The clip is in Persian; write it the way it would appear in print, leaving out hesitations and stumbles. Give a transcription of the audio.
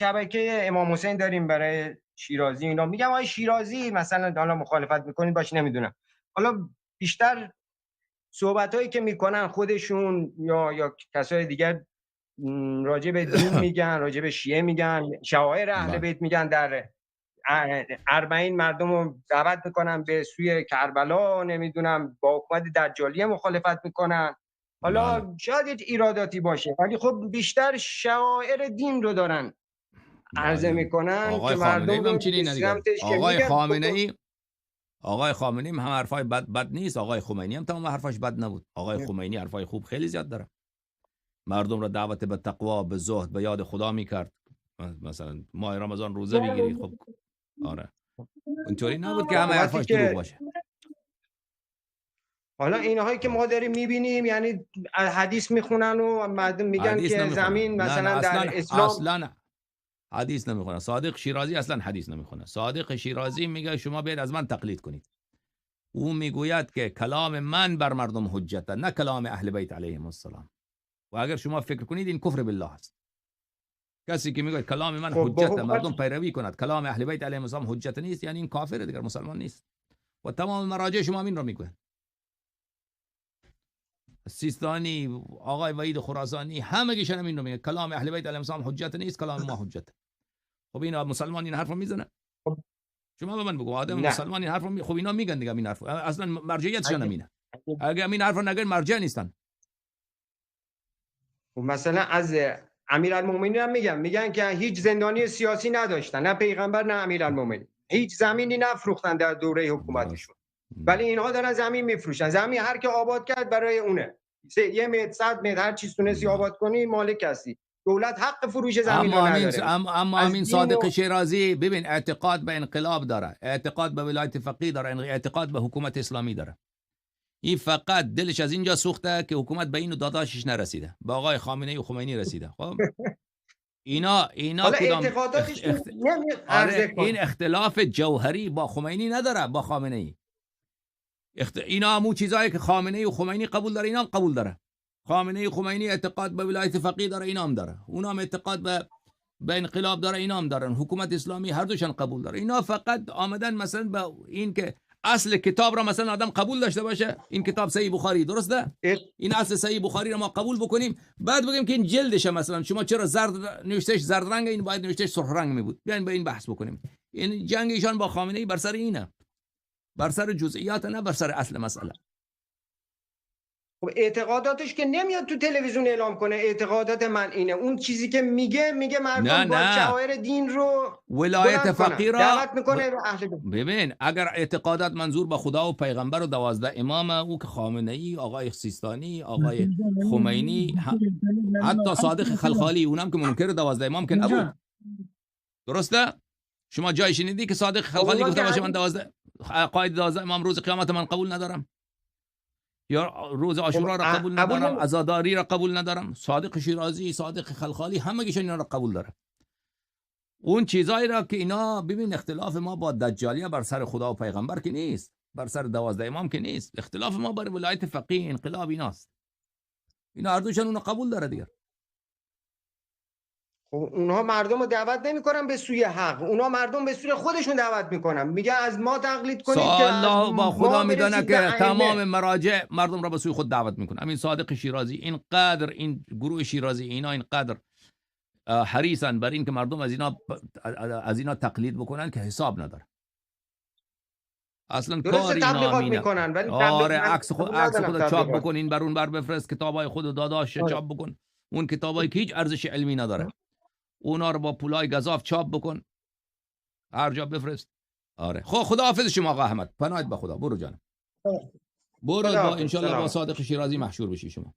شبکه امام حسین داریم برای شیرازی اینا، میگم آقای شیرازی مثلا حالا مخالفت میکنید باش نمیدونم، حالا بیشتر صحبتایی که میکنن خودشون یا کسای دیگر راجع به دین میگن، راجع به شیعه میگن، شعائر اهل بیت میگن، در اربعین مردم رو دعوت میکنن به سوی کربلا، نمیدونم با حکومت دجالیه مخالفت میکنن. حالا شاید یه ایراداتی باشه ولی خب بیشتر شعائر دین رو دارن عرضه میکنن که مردم رو به سمتش که میگن. آقای خامنه‌ای هم حرفای بد نیست، آقای خمینی هم تمام حرفاش بد نبود. آقای خمینی حرفای خوب خیلی زیاد داره، مردم را دعوت به تقوا، به زهد، به یاد خدا میکرد. مثلا ماه رمضان روزه بگیرید. خب آره اینطوری نبود که همه حرفاش دروغ باشه. حالا اینهایی که ما داریم میبینیم یعنی حدیث میخونن و مردم میگن که زمین مثلا در اسلام اصلا حدیث نمیخونه. صادق شیرازی اصلا حدیث نمیخونه. صادق شیرازی میگه شما بیاید از من تقلید کنید. او میگوید که کلام من بر مردم حجته، نه کلام اهل بیت علیهم السلام. و اگر شما فکر کنید این کفر بالله است. کسی که میگه کلام من حجته مردم پیروی کند، کلام اهل بیت علیهم السلام حجت نیست، یعنی این کافره دیگر، مسلمان نیست. و تمام مراجع شما این رو میگن. سیستانی، آقای وحید خراسانی، همگیشون این رو میگن کلام اهل بیت علیهم السلام حجت نیست، کلام ما حجته. خب اینا مسلمان این حرفو میزنه؟ شما به من بگو آدم مسلمان این حرفو خب اینا میگن دیگه این حرفو، اصلا مرجعیتشون نمینه. اگه این حرفو نگن مرجع نیستن. خب مثلا از امیرالمومنین هم میگن که هیچ زندانی سیاسی نداشتن، نه پیغمبر نه امیرالمومنین، هیچ زمینی نفروختن در دوره حکومتشون، ولی اینها دارن زمین میفروشن. زمین هر که آباد کرد برای اونه، 1 متر 100 متر هر چیز تونستی آباد کنی مالک هستی. دولت حق فروش زمین رو نداره. اما امین صادق شیرازی ببین اعتقاد به انقلاب داره، اعتقاد به ولایت فقیه داره، اعتقاد به حکومت اسلامی داره. این فقط دلش از اینجا سوخته که حکومت به اینو داداشش نرسیده، به آقای خامنه‌ای و خمینی رسیده. خب اینا کدام این اختلاف جوهری با خمینی نداره، با خامنه‌ای. اینا همون چیزایی که خامنه‌ای و خمینی قبول داره اینا هم قبول داره. خامنه‌ای و خمینی اعتقاد به ولایت فقیه داره، اینا هم داره. اونا هم اعتقاد به انقلاب داره، اینا هم دارن. حکومت اسلامی هر دوشون قبول داره. اینا فقط آمدن مثلا به این که اصل کتاب را مثلا آدم قبول داشته باشه. این کتاب صحیح بخاری درسته؟ این اصل صحیح بخاری را ما قبول بکنیم، بعد بگیم که این جلدشه مثلا شما چرا زرد نوشتهش زرد رنگ، این باید نوشتهش سرخ رنگ می بود. بیاین به این بحث بکنیم. این جنگ ایشان با خامنه‌ای بر سر اینه، بر سر جزئیات نه بر سر اصل مسئله. خب اعتقاداتش که نمیاد تو تلویزیون اعلام کنه اعتقادات من اینه، اون چیزی که میگه مردم با شعائر دین رو ولایت فقیه را دعوت میکنه اهل بیت. ببین اگر اعتقادات منظور به خدا و پیغمبر و 12 امام، او که خامنه‌ای، آقای سیستانی، آقای خمینی، حتی صادق خلخالی اونم که منکر 12 امام که نبود. درسته؟ شما جای شنیدی که صادق خلخالی گفته باشه من 12 قائد 12 امام روز قیامت من قبول ندارم، یا روز عاشورا را قبول ندارم، عزاداری را قبول ندارم؟ صادق شیرازی، صادق خلخالی، همگیشون اینا را قبول داره. اون چیزایی را که اینا ببین اختلاف ما با دجالیه بر سر خدا و پیغمبر که نیست، بر سر 12 امام که نیست، اختلاف ما بر ولایت فقیه انقلاب ایناست. اینا هر دوشون اونو قبول داره دیگه. خب اونها مردم رو دعوت نمیکنن به سوی حق، اونها مردم به سوی خودشون دعوت میکنن، میگه از ما تقلید کنید که الله با خدا میدونه که تمام مراجع مردم را به سوی خود دعوت میکنه. همین صادق شیرازی اینقدر، این گروه شیرازی اینا اینقدر حریصن بر این که مردم از اینا تقلید بکنن که حساب نداره. اصلا کاری نامینه میکنن ولی آره عکس خود چاپ بکن، این بر اون بر بفرست، کتابای خود داداش چاپ بکن، اون کتابایی که هیچ ارزش علمی نداره اونا رو با پولای گزاف چاپ بکن، هر جا بفرست. آره خدا حافظ شما آقا احمد، پناهت به خدا. برو جانم، برو با ان شاء الله با صادق شیرازی محشور بشی شما.